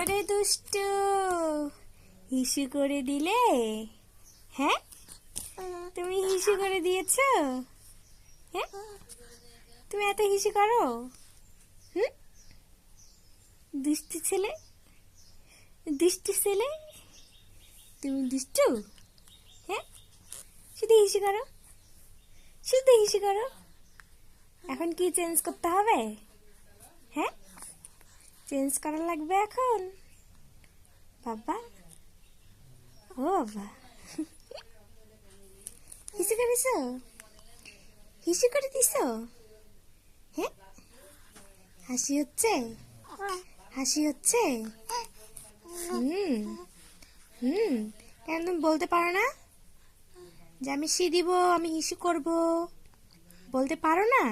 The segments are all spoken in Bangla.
ওরে দুষ্টু, হিসু করে দিলে? হ্যাঁ, তুমি হিসু করে দিয়েছো? হ্যাঁ, তুমি এত হিসু করো? হুম, দুষ্টু ছেলে, দুষ্টু ছেলে, তুমি দুষ্টু। হ্যাঁ, শুধু হিসু করো, শুধু হিসু করো। এখন কি চেঞ্জ করতে হবে? হ্যাঁ, চেঞ্জ করা লাগবে এখন। বাবা, ও বাবা, হিসু করেছ? হিসু করে দিছ? হ্যাঁ, হাসি হচ্ছে? হাসি হচ্ছে? হুম হুম, কেন তুমি বলতে পারো না যে আমি সি দিব, আমি হিসু করব? বলতে পারো না?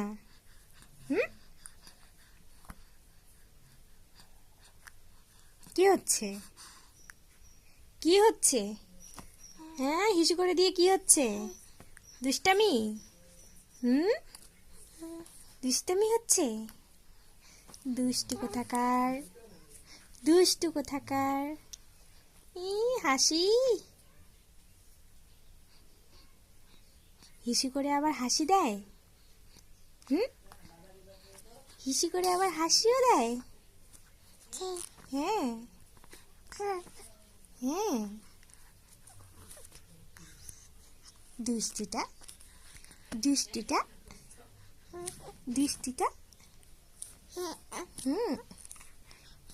হুম, কি হচ্ছে? কি হচ্ছে? হ্যাঁ, হিসু করে দিয়ে কি হচ্ছে? দুষ্টামি? হুম, দুষ্টামি হচ্ছে? দুষ্টু কোথাকার, দুষ্টু কোথাকার। ই হাসি, হিসু করে আবার হাসি দেয়? হুম, হিসু করে আবার হাসিও দেয়? হ্যাঁ হ্যাঁ, দুষ্টুটা, দুষ্টুটা, দুষ্টুটা। হুম,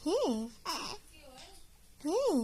হ্যাঁ হ্যাঁ।